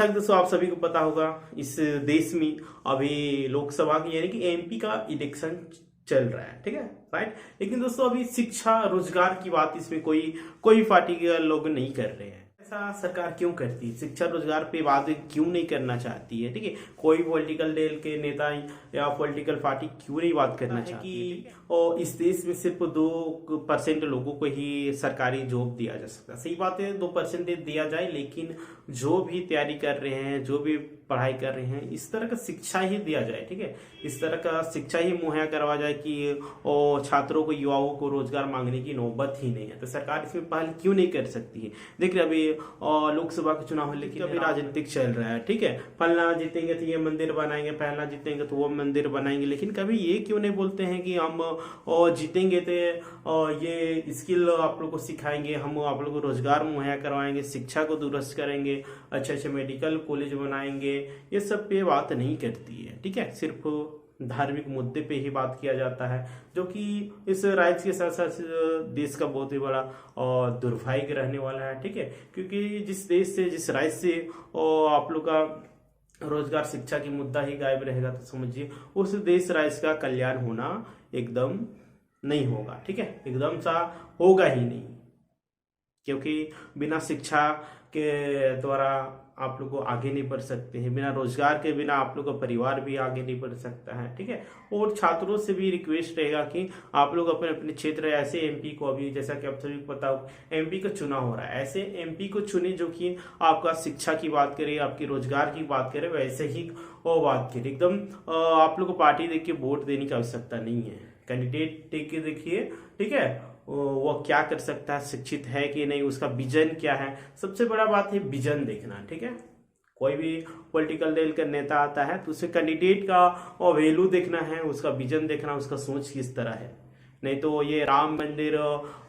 दोस्तों आप सभी को पता होगा इस देश में अभी लोकसभा की यानी कि एमपी का इलेक्शन चल रहा है, ठीक है, राइट। लेकिन दोस्तों अभी शिक्षा रोजगार की बात इसमें कोई कोई पार्टी के लोग नहीं कर रहे हैं। ऐसा सरकार क्यों करती है? शिक्षा रोजगार पे बात क्यों नहीं करना चाहती है? ठीक है, कोई पॉलिटिकल दल के नेता या पॉलिटिकल पार्टी क्यों नहीं बात करना चाहती है? और इस देश में सिर्फ 2% लोगों को ही सरकारी जॉब दिया जा सकता है। सही बात है, 2% दिया जाए, लेकिन जो भी तैयारी कर रहे हैं, जो भी पढ़ाई कर रहे हैं, इस तरह का शिक्षा ही दिया जाए, ठीक है, इस तरह का शिक्षा ही मुहैया करवा जाए कि छात्रों को, युवाओं को रोजगार मांगने की नौबत ही नहीं है। तो सरकार इसमें पहल क्यों नहीं कर सकती है? देखिए अभी लोकसभा के चुनाव है, लेकिन अभी राजनीतिक चल रहा है, ठीक है, फलना जीतेंगे तो ये मंदिर बनाएंगे, फलना जीतेंगे तो वो मंदिर बनाएंगे, लेकिन कभी ये क्यों नहीं बोलते हैं कि हम जीतेंगे तो ये स्किल आप लोग को सिखाएंगे, हम आप लोग को रोजगार मुहैया करवाएंगे, शिक्षा को दुरुस्त करेंगे, अच्छे अच्छे मेडिकल कॉलेज बनाएंगे। ये सब पे बात नहीं करती है, ठीक है, सिर्फ धार्मिक मुद्दे पे ही बात किया जाता है, जो कि इस राज्य के साथ साथ देश का बहुत ही बड़ा और दुर्भाग्य रहने वाला है, ठीक है, क्योंकि जिस देश से, जिस राज्य से आप लोग का रोजगार शिक्षा की मुद्दा ही गायब रहेगा, तो समझिए उस देश राज्य का कल्याण होना एकदम नहीं होगा, ठीक है, एकदम सा होगा ही नहीं, क्योंकि बिना शिक्षा के द्वारा आप लोग को आगे नहीं बढ़ सकते हैं, बिना रोजगार के बिना आप लोग का परिवार भी आगे नहीं बढ़ सकता है, ठीक है। और छात्रों से भी रिक्वेस्ट रहेगा कि आप लोग अपने अपने क्षेत्र, ऐसे एमपी को, अभी जैसा कि आप सभी को पता हो एमपी का चुनाव हो रहा है, ऐसे एमपी को चुने जो कि आपका शिक्षा की बात करे, आपकी रोजगार की बात करे, वैसे ही वो बात करे। एकदम आप लोग को पार्टी देख के वोट देने की आवश्यकता नहीं है, कैंडिडेट देख के देखिए, ठीक है, वो क्या कर सकता है, शिक्षित है कि नहीं, उसका विजन क्या है। सबसे बड़ा बात है विजन देखना, ठीक है। कोई भी पॉलिटिकल दल का नेता आता है तो उसे कैंडिडेट का और वैल्यू देखना है, उसका विजन देखना, उसका सोच किस तरह है। नहीं तो ये राम मंदिर,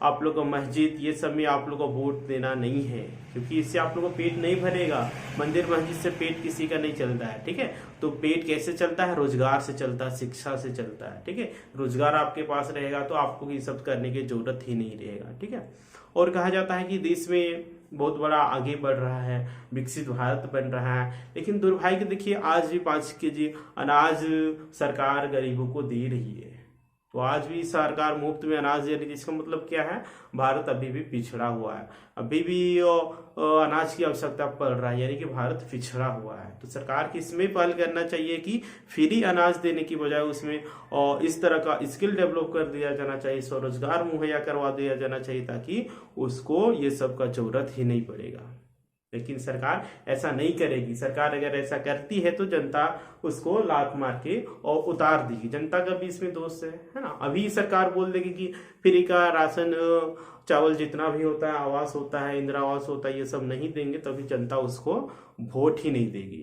आप लोग को मस्जिद, ये सब में आप लोग को वोट देना नहीं है, क्योंकि इससे आप लोग को पेट नहीं भरेगा। मंदिर मस्जिद से पेट किसी का नहीं चलता है, ठीक है। तो पेट कैसे चलता है? रोजगार से चलता है, शिक्षा से चलता है, ठीक है। रोजगार आपके पास रहेगा तो आपको ये सब करने की जरूरत ही नहीं रहेगा, ठीक है। और कहा जाता है कि देश में बहुत बड़ा आगे बढ़ रहा है, विकसित भारत बन रहा है, लेकिन दुर्भाग्य देखिए आज भी 5 केजी अनाज सरकार गरीबों को दे रही है। तो आज भी सरकार मुफ्त में अनाज दे रही है, इसका मतलब क्या है? भारत अभी भी पिछड़ा हुआ है, अभी भी अनाज की आवश्यकता पड़ रहा है, यानी कि भारत पिछड़ा हुआ है। तो सरकार की इसमें पहल करना चाहिए कि फ्री अनाज देने की बजाय उसमें इस तरह का स्किल डेवलप कर दिया जाना चाहिए, स्वरोजगार मुहैया करवा दिया जाना चाहिए, ताकि उसको ये सब का जरूरत ही नहीं पड़ेगा। लेकिन सरकार ऐसा नहीं करेगी। सरकार अगर ऐसा करती है तो जनता उसको लात मार के और उतार देगी। जनता का भी इसमें दोष है ना। अभी सरकार बोल देगी कि फ्री का राशन, चावल जितना भी होता है, आवास होता है, इंदिरा आवास होता है, ये सब नहीं देंगे, तभी जनता उसको वोट ही नहीं देगी।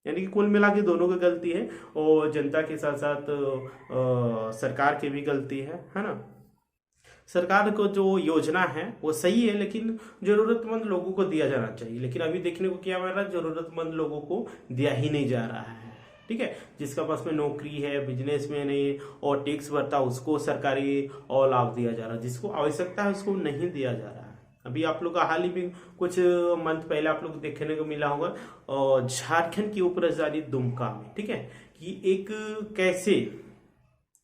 यानी कि कुल मिला के दोनों की गलती है, और जनता के साथ साथ सरकार की भी गलती है ना। सरकार को जो योजना है वो सही है, लेकिन जरूरतमंद लोगों को दिया जाना चाहिए। लेकिन अभी देखने को क्या मिल रहा है, जरूरतमंद लोगों को दिया ही नहीं जा रहा है, ठीक है। जिसका पास में नौकरी है, बिजनेस में नहीं और टैक्स भरता, उसको सरकारी और लाभ दिया जा रहा है, जिसको आवश्यकता है उसको नहीं दिया जा रहा है। अभी आप लोग का हाल ही में कुछ मंथ पहले आप लोग देखने को मिला होगा झारखंड की उप राजधानी दुमका में, ठीक है, कि एक कैसे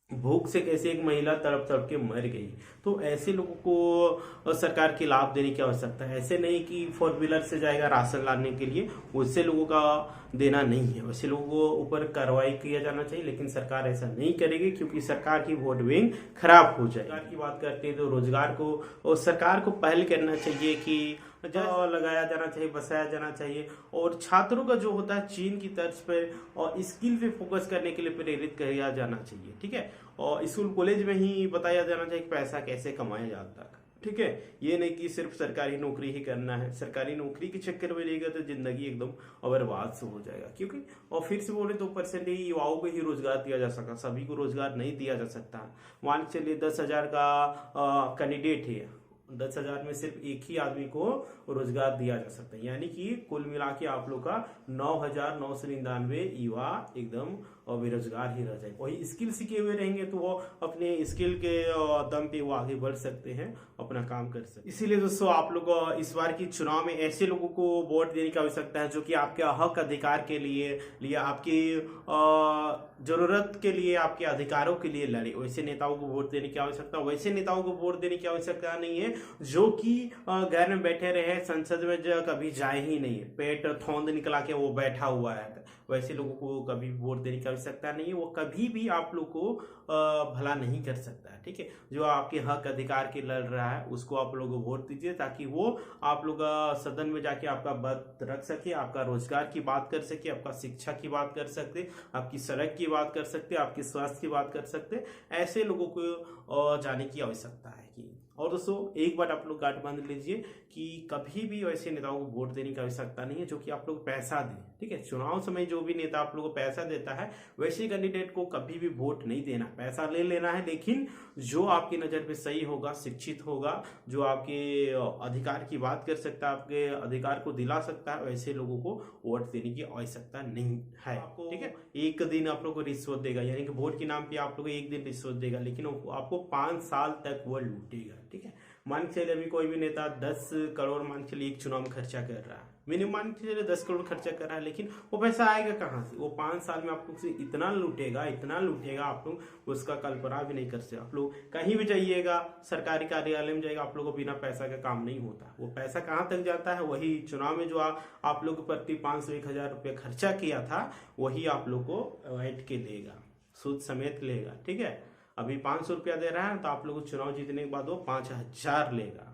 भूख से कैसे एक महिला तड़प तड़प के मर गई। तो ऐसे लोगों को सरकार की लाभ देने की आवश्यकता है। ऐसे नहीं कि 4 व्हीलर से जाएगा राशन लाने के लिए, उससे लोगों का देना नहीं है। वैसे लोगों को ऊपर कार्रवाई किया जाना चाहिए, लेकिन सरकार ऐसा नहीं करेगी, क्योंकि सरकार की वोट बैंक खराब हो जाए। सरकार की बात करते हैं तो रोजगार को और सरकार को पहल करना चाहिए कि लगाया जाना चाहिए, बसाया जाना चाहिए, और छात्रों का जो होता है चीन की तर्ज पर और स्किल पे फोकस करने के लिए प्रेरित किया जाना चाहिए, ठीक है। और स्कूल कॉलेज में ही बताया जाना चाहिए कि पैसा कैसे कमाया जाता है, ठीक है। ये नहीं कि सिर्फ सरकारी नौकरी ही करना है। सरकारी नौकरी के चक्कर में रहेगा तो जिंदगी एकदम बर्बाद से हो जाएगा, क्योंकि और फिर से बोले 2% ही युवाओं को ही रोजगार दिया जा सकता, सभी को रोजगार नहीं दिया जा सकता। मान के चलिए 10,000 का कैंडिडेट है, 10,000 में सिर्फ एक ही आदमी को रोजगार दिया जा सकता है। यानी कि कुल मिला के आप लोग का 9,999 युवा एकदम बेरोजगार ही रह जाए। वही स्किल सीखे हुए रहेंगे तो वो अपने स्किल के दम पे वो आगे बढ़ सकते हैं, अपना काम कर सकते हैं। इसीलिए दोस्तों आप लोग इस बार की चुनाव में ऐसे लोगों को वोट देने की आवश्यकता है जो कि आपके हक अधिकार के लिए आपकी जरूरत के लिए, आपके अधिकारों के लिए लड़े। वैसे नेताओं को वोट देने की आवश्यकता, वैसे नेताओं को वोट देने की आवश्यकता नहीं है जो कि घर में बैठे रहे, संसद में कभी जाए ही नहीं, पेट थौंद निकला के वो बैठा हुआ है। वैसे लोगों को कभी वोट देने की आवश्यकता नहीं है। वो कभी भी आप लोग को भला नहीं कर सकता है, ठीक है। जो आपके हक अधिकार के लड़ रहा है उसको आप लोग वोट दीजिए ताकि वो आप लोग सदन में जाके आपका बात रख सके, आपका रोजगार की बात कर सके, आपका शिक्षा की बात कर सकते, आपकी सड़क की बात कर सकते, आपके स्वास्थ्य की बात कर सकते। ऐसे लोगों को जाने की आवश्यकता है कि। और दोस्तों एक बात आप लोग गांठ बांध लीजिए कि कभी भी वैसे नेताओं को वोट देने की आवश्यकता नहीं है जो कि आप लोग पैसा दें, ठीक है। चुनाव समय जो भी नेता आप लोग को पैसा देता है वैसे कैंडिडेट को कभी भी वोट नहीं देना। पैसा ले लेना है लेकिन जो आपकी नजर पे सही होगा, शिक्षित होगा, जो आपके अधिकार की बात कर सकता है, आपके अधिकार को दिला सकता है, वैसे लोगों को वोट देने की आवश्यकता नहीं है, ठीक है। एक दिन आप लोग को रिश्वत देगा, यानी कि वोट के नाम पे आप लोग एक दिन रिश्वत देगा लेकिन आपको 5 साल तक वो लूटेगा, ठीक है। मान के चलिए अभी कोई भी नेता 10 करोड़ मान के लिए एक चुनाव में खर्चा कर रहा है, मिनिमम मान के चलिए 10 करोड़ खर्चा कर रहा है, लेकिन वो पैसा आएगा कहाँ से? वो 5 साल में आप लोग से इतना लूटेगा, इतना लूटेगा, आप लोग उसका कल्पना भी नहीं कर सकते। आप लोग कहीं भी जाइएगा, सरकारी कार्यालय में जाएगा, आप लोग को बिना पैसा का काम नहीं होता। वो पैसा कहाँ तक जाता है? वही चुनाव में जो आप लोग प्रति 500-1,000 रुपये खर्चा किया था वही आप लोग को ऐंठ के देगा, सूद समेत लेगा, ठीक है। अभी 500 रुपया दे रहा है तो आप लोग को चुनाव जीतने के बाद वो 5,000 लेगा।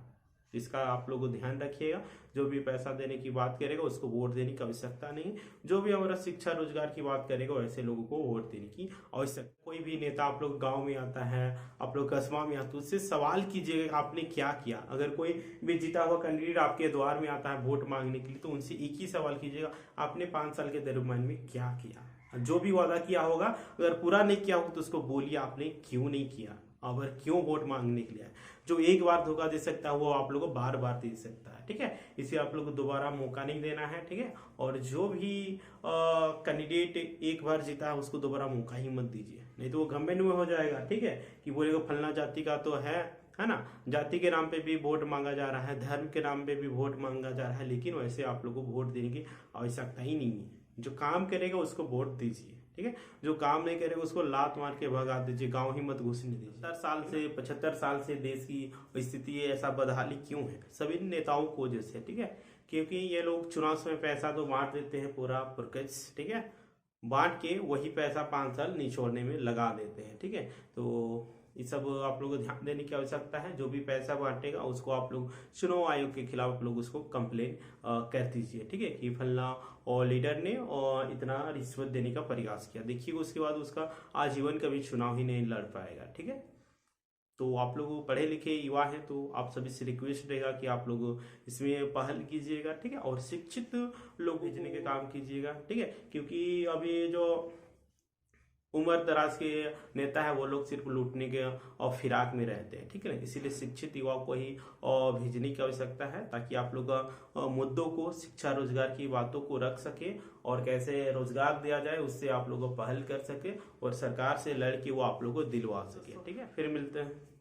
इसका आप लोग को ध्यान रखिएगा। जो भी पैसा देने की बात करेगा उसको वोट देने की आवश्यकता नहीं। जो भी हमारा शिक्षा रोजगार की बात करेगा वैसे लोगों को वोट देने की आवश्यकता। कोई भी नेता आप लोग गांव में आता है, आप लोग कस्बा में आते, उससे सवाल कीजिएगा आपने क्या किया। अगर कोई भी जीता हुआ कैंडिडेट आपके द्वार में आता है वोट मांगने के लिए तो उनसे एक ही सवाल कीजिएगा, आपने 5 साल के दरम्यान में क्या किया। जो भी वादा किया होगा अगर पूरा नहीं किया हो तो उसको बोलिए आपने क्यों नहीं किया और क्यों वोट मांगने के लिए। जो एक बार धोखा दे सकता है वो आप लोगों को बार बार दे सकता है, ठीक है। इसे आप लोग को दोबारा मौका नहीं देना है, ठीक है। और जो भी कैंडिडेट एक बार जीता है उसको दोबारा मौका ही मत दीजिए, नहीं तो वो घमंड में हो जाएगा, ठीक है, कि बोलेगा फलना जाति का तो है ना। जाति के नाम पे भी वोट मांगा जा रहा है, धर्म के नाम पे भी वोट मांगा जा रहा है, लेकिन वैसे आप लोग को वोट देने की आवश्यकता ही नहीं है। जो काम करेगा उसको वोट दीजिए, ठीक है। जो काम नहीं करेगा उसको लात मार के भगा दीजिए, गांव ही मत घुसने दीजिए। 75 साल से देश की स्थिति ऐसा बदहाली क्यों है? सभी नेताओं को जैसे, ठीक है, क्योंकि ये लोग चुनाव समय पैसा तो बांट देते हैं पूरा पुरकस, ठीक है, बांट के वही पैसा 5 साल निचोड़ने में लगा देते हैं, ठीक है। तो ये सब आप लोगों को ध्यान देने की आवश्यकता है। जो भी पैसा बांटेगा उसको आप लोग चुनाव आयोग के खिलाफ आप लोग उसको कंप्लेन कर दीजिए, ठीक है, कि फलना और लीडर ने और इतना रिश्वत देने का प्रयास किया। देखिए उसके बाद उसका आजीवन कभी चुनाव ही नहीं लड़ पाएगा, ठीक है। तो आप लोग पढ़े लिखे युवा हैं तो आप सभी से रिक्वेस्ट रहेगा कि आप लोग इसमें पहल कीजिएगा, ठीक है, और शिक्षित लोग भेजने के काम कीजिएगा, ठीक है। क्योंकि अभी जो उम्र दराज के नेता है वो लोग सिर्फ लूटने के और फिराक में रहते हैं, ठीक है ना। इसीलिए शिक्षित युवाओं को ही भेजने की आवश्यकता है ताकि आप लोग मुद्दों को, शिक्षा रोजगार की बातों को रख सके और कैसे रोजगार दिया जाए उससे आप लोग पहल कर सके और सरकार से लड़ के वो आप लोग को दिलवा सके, ठीक है। फिर मिलते हैं।